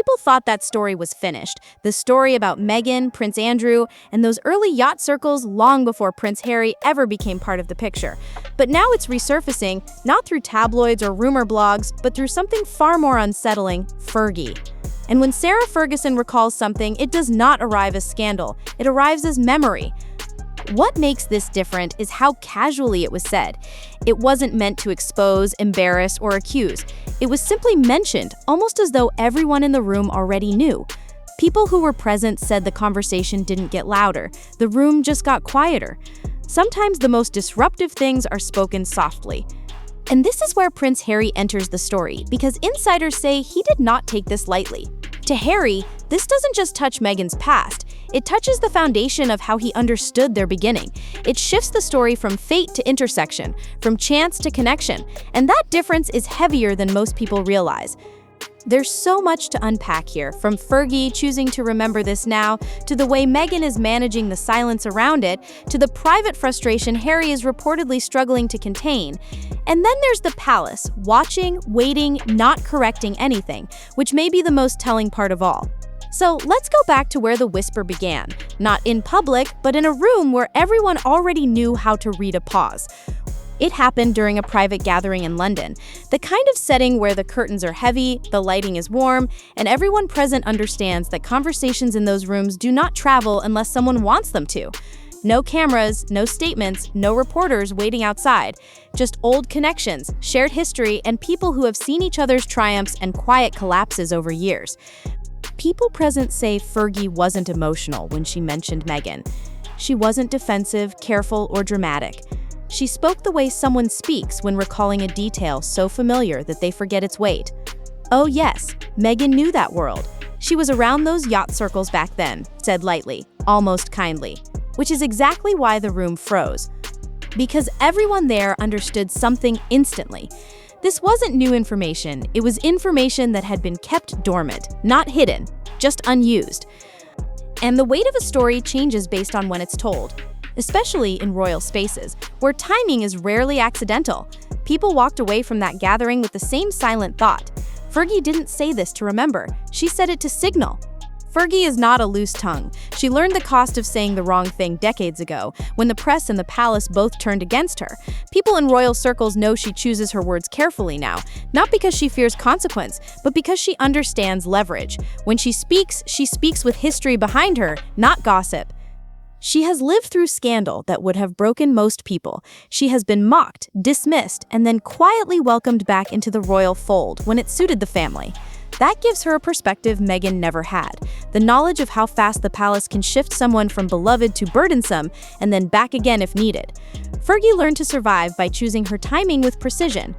people thought that story was finished. The story about Meghan, Prince Andrew, and those early yacht circles long before Prince Harry ever became part of the picture. But now it's resurfacing, not through tabloids or rumor blogs, but through something far more unsettling: Fergie. And when Sarah Ferguson recalls something, it does not arrive as scandal. It arrives as memory. What makes this different is how casually it was said. It wasn't meant to expose, embarrass, or accuse. It was simply mentioned, almost as though everyone in the room already knew. People who were present said the conversation didn't get louder. The room just got quieter. Sometimes the most disruptive things are spoken softly. And this is where Prince Harry enters the story, because insiders say he did not take this lightly. To Harry, this doesn't just touch Meghan's past. It touches the foundation of how he understood their beginning. It shifts the story from fate to intersection, from chance to connection, and that difference is heavier than most people realize. There's so much to unpack here, from Fergie choosing to remember this now, to the way Meghan is managing the silence around it, to the private frustration Harry is reportedly struggling to contain. And then there's the palace, watching, waiting, not correcting anything, which may be the most telling part of all. So let's go back to where the whisper began, not in public, but in a room where everyone already knew how to read a pause. It happened during a private gathering in London, the kind of setting where the curtains are heavy, the lighting is warm, and everyone present understands that conversations in those rooms do not travel unless someone wants them to. No cameras, no statements, no reporters waiting outside. Just old connections, shared history, and people who have seen each other's triumphs and quiet collapses over years. People present say Fergie wasn't emotional when she mentioned Meghan. She wasn't defensive, careful, or dramatic. She spoke the way someone speaks when recalling a detail so familiar that they forget its weight. Oh yes, Meghan knew that world. She was around those yacht circles back then, said lightly, almost kindly, which is exactly why the room froze. Because everyone there understood something instantly. This wasn't new information, it was information that had been kept dormant, not hidden, just unused. And the weight of a story changes based on when it's told. Especially in royal spaces, where timing is rarely accidental. People walked away from that gathering with the same silent thought. Fergie didn't say this to remember, she said it to signal. Fergie is not a loose tongue. She learned the cost of saying the wrong thing decades ago, when the press and the palace both turned against her. People in royal circles know she chooses her words carefully now, not because she fears consequence, but because she understands leverage. When she speaks with history behind her, not gossip. She has lived through scandal that would have broken most people. She has been mocked, dismissed, and then quietly welcomed back into the royal fold when it suited the family. That gives her a perspective Meghan never had. The knowledge of how fast the palace can shift someone from beloved to burdensome, and then back again if needed. Fergie learned to survive by choosing her timing with precision.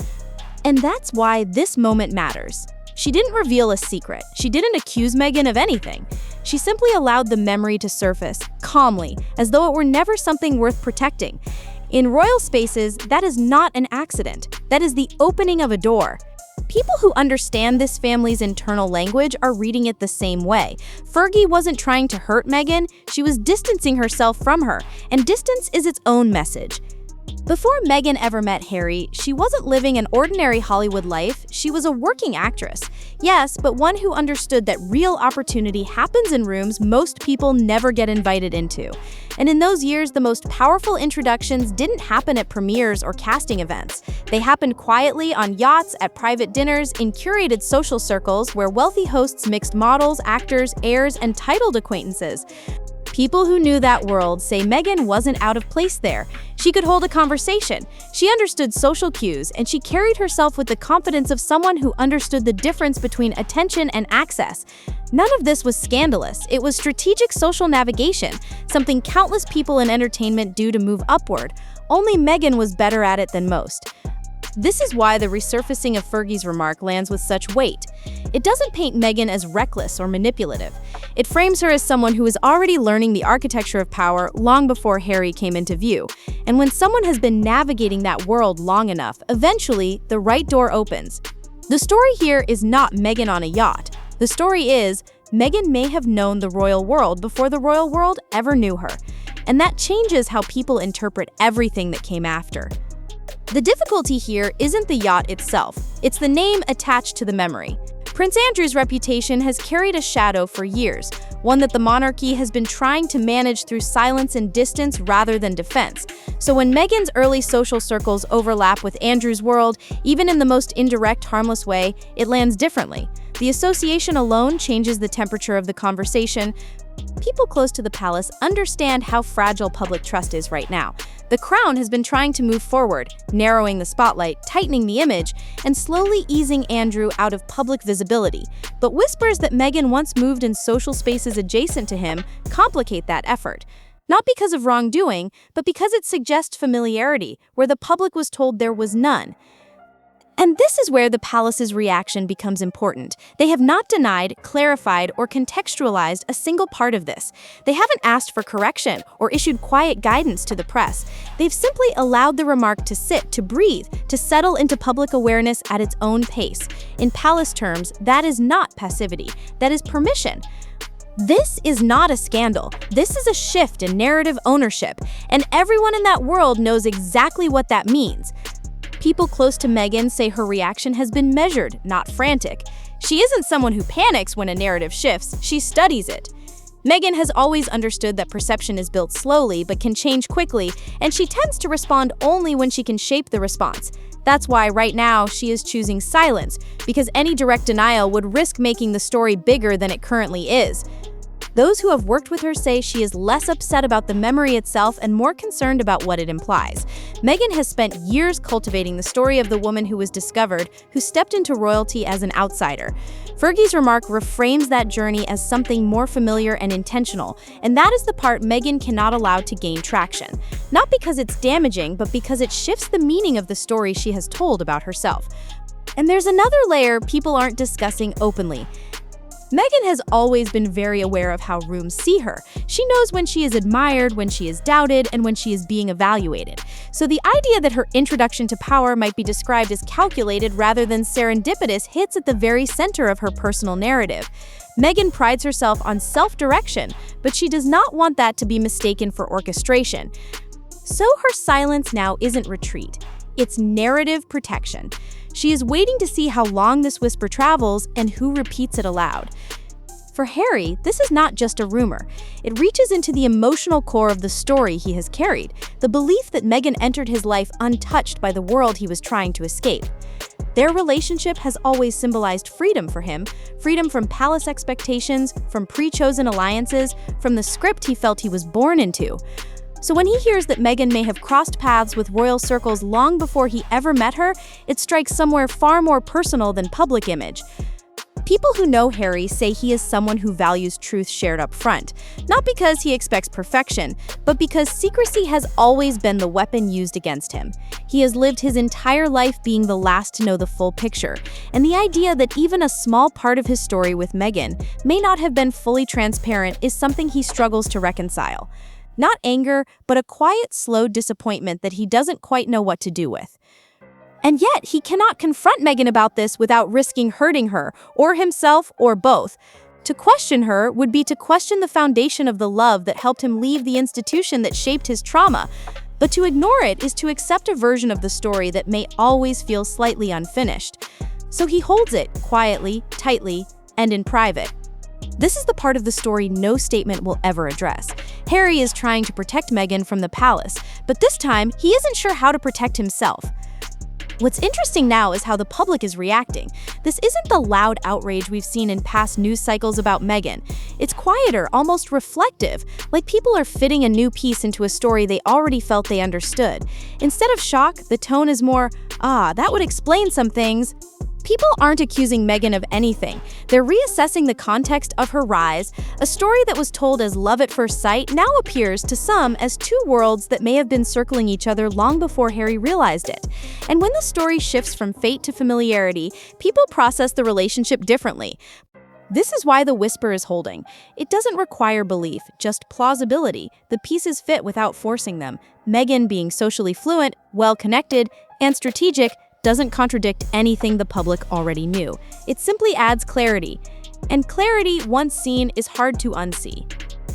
And that's why this moment matters. She didn't reveal a secret. She didn't accuse Meghan of anything. She simply allowed the memory to surface, calmly, as though it were never something worth protecting. In royal spaces, that is not an accident. That is the opening of a door. People who understand this family's internal language are reading it the same way. Fergie wasn't trying to hurt Meghan, she was distancing herself from her, and distance is its own message. Before Meghan ever met Harry, she wasn't living an ordinary Hollywood life, she was a working actress. Yes, but one who understood that real opportunity happens in rooms most people never get invited into. And in those years, the most powerful introductions didn't happen at premieres or casting events. They happened quietly on yachts, at private dinners, in curated social circles where wealthy hosts mixed models, actors, heirs, and titled acquaintances. People who knew that world say Meghan wasn't out of place there. She could hold a conversation. She understood social cues, and she carried herself with the confidence of someone who understood the difference between attention and access. None of this was scandalous. It was strategic social navigation, something countless people in entertainment do to move upward. Only Meghan was better at it than most. This is why the resurfacing of Fergie's remark lands with such weight. It doesn't paint Meghan as reckless or manipulative. It frames her as someone who is already learning the architecture of power long before Harry came into view. And when someone has been navigating that world long enough, eventually, the right door opens. The story here is not Meghan on a yacht. The story is, Meghan may have known the royal world before the royal world ever knew her. And that changes how people interpret everything that came after. The difficulty here isn't the yacht itself, it's the name attached to the memory. Prince Andrew's reputation has carried a shadow for years, one that the monarchy has been trying to manage through silence and distance rather than defense. So when Meghan's early social circles overlap with Andrew's world, even in the most indirect, harmless way, it lands differently. The association alone changes the temperature of the conversation. People close to the palace understand how fragile public trust is right now. The crown has been trying to move forward, narrowing the spotlight, tightening the image, and slowly easing Andrew out of public visibility. But whispers that Meghan once moved in social spaces adjacent to him complicate that effort. Not because of wrongdoing, but because it suggests familiarity, where the public was told there was none. And this is where the palace's reaction becomes important. They have not denied, clarified, or contextualized a single part of this. They haven't asked for correction or issued quiet guidance to the press. They've simply allowed the remark to sit, to breathe, to settle into public awareness at its own pace. In palace terms, that is not passivity. That is permission. This is not a scandal. This is a shift in narrative ownership, and everyone in that world knows exactly what that means. People close to Meghan say her reaction has been measured, not frantic. She isn't someone who panics when a narrative shifts, she studies it. Meghan has always understood that perception is built slowly but can change quickly, and she tends to respond only when she can shape the response. That's why right now she is choosing silence, because any direct denial would risk making the story bigger than it currently is. Those who have worked with her say she is less upset about the memory itself and more concerned about what it implies. Meghan has spent years cultivating the story of the woman who was discovered, who stepped into royalty as an outsider. Fergie's remark reframes that journey as something more familiar and intentional, and that is the part Meghan cannot allow to gain traction. Not because it's damaging, but because it shifts the meaning of the story she has told about herself. And there's another layer people aren't discussing openly. Meghan has always been very aware of how rooms see her. She knows when she is admired, when she is doubted, and when she is being evaluated. So the idea that her introduction to power might be described as calculated rather than serendipitous hits at the very center of her personal narrative. Meghan prides herself on self-direction, but she does not want that to be mistaken for orchestration. So her silence now isn't retreat. It's narrative protection. She is waiting to see how long this whisper travels and who repeats it aloud. For Harry, this is not just a rumor. It reaches into the emotional core of the story he has carried, the belief that Meghan entered his life untouched by the world he was trying to escape. Their relationship has always symbolized freedom for him, freedom from palace expectations, from pre-chosen alliances, from the script he felt he was born into. So when he hears that Meghan may have crossed paths with royal circles long before he ever met her, it strikes somewhere far more personal than public image. People who know Harry say he is someone who values truth shared up front, not because he expects perfection, but because secrecy has always been the weapon used against him. He has lived his entire life being the last to know the full picture, and the idea that even a small part of his story with Meghan may not have been fully transparent is something he struggles to reconcile. Not anger, but a quiet, slow disappointment that he doesn't quite know what to do with. And yet, he cannot confront Meghan about this without risking hurting her, or himself, or both. To question her would be to question the foundation of the love that helped him leave the institution that shaped his trauma. But to ignore it is to accept a version of the story that may always feel slightly unfinished. So he holds it, quietly, tightly, and in private. This is the part of the story no statement will ever address. Harry is trying to protect Meghan from the palace, but this time, he isn't sure how to protect himself. What's interesting now is how the public is reacting. This isn't the loud outrage we've seen in past news cycles about Meghan. It's quieter, almost reflective, like people are fitting a new piece into a story they already felt they understood. Instead of shock, the tone is more, that would explain some things. People aren't accusing Meghan of anything. They're reassessing the context of her rise. A story that was told as love at first sight now appears to some as two worlds that may have been circling each other long before Harry realized it. And when the story shifts from fate to familiarity, people process the relationship differently. This is why the whisper is holding. It doesn't require belief, just plausibility. The pieces fit without forcing them. Meghan being socially fluent, well-connected, and strategic doesn't contradict anything the public already knew. It simply adds clarity. And clarity, once seen, is hard to unsee.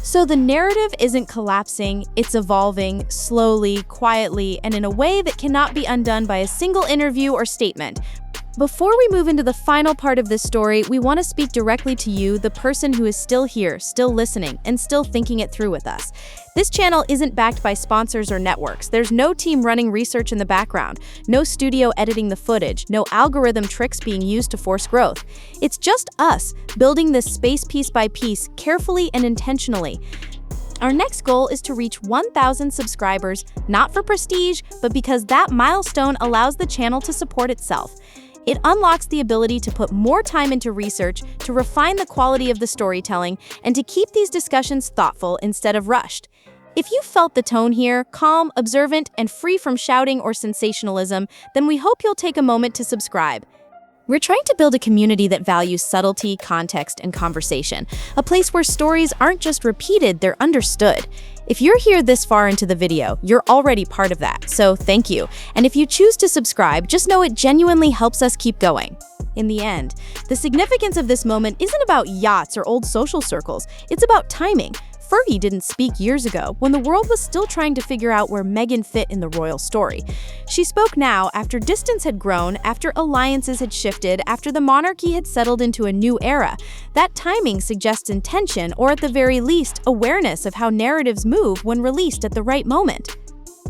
So the narrative isn't collapsing, it's evolving, slowly, quietly, and in a way that cannot be undone by a single interview or statement. Before we move into the final part of this story, we want to speak directly to you, the person who is still here, still listening, and still thinking it through with us. This channel isn't backed by sponsors or networks. There's no team running research in the background, no studio editing the footage, no algorithm tricks being used to force growth. It's just us, building this space piece by piece, carefully and intentionally. Our next goal is to reach 1,000 subscribers, not for prestige, but because that milestone allows the channel to support itself. It unlocks the ability to put more time into research, to refine the quality of the storytelling, and to keep these discussions thoughtful instead of rushed. If you felt the tone here, calm, observant, and free from shouting or sensationalism, then we hope you'll take a moment to subscribe. We're trying to build a community that values subtlety, context, and conversation, a place where stories aren't just repeated, they're understood. If you're here this far into the video, you're already part of that, so thank you. And if you choose to subscribe, just know it genuinely helps us keep going. In the end, the significance of this moment isn't about yachts or old social circles, it's about timing. Fergie didn't speak years ago, when the world was still trying to figure out where Meghan fit in the royal story. She spoke now after distance had grown, after alliances had shifted, after the monarchy had settled into a new era. That timing suggests intention, or at the very least, awareness of how narratives move when released at the right moment.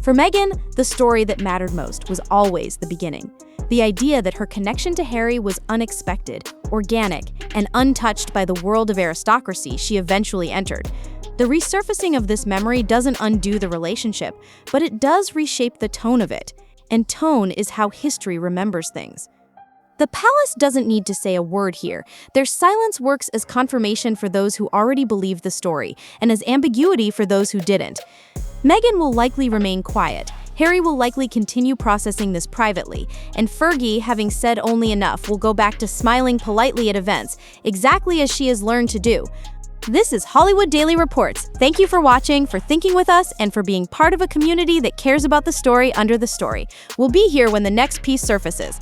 For Meghan, the story that mattered most was always the beginning. The idea that her connection to Harry was unexpected, organic, and untouched by the world of aristocracy she eventually entered. The resurfacing of this memory doesn't undo the relationship, but it does reshape the tone of it. And tone is how history remembers things. The palace doesn't need to say a word here. Their silence works as confirmation for those who already believed the story, and as ambiguity for those who didn't. Meghan will likely remain quiet. Harry will likely continue processing this privately, and Fergie, having said only enough, will go back to smiling politely at events, exactly as she has learned to do. This is Hollywood Daily Reports. Thank you for watching, for thinking with us, and for being part of a community that cares about the story under the story. We'll be here when the next piece surfaces.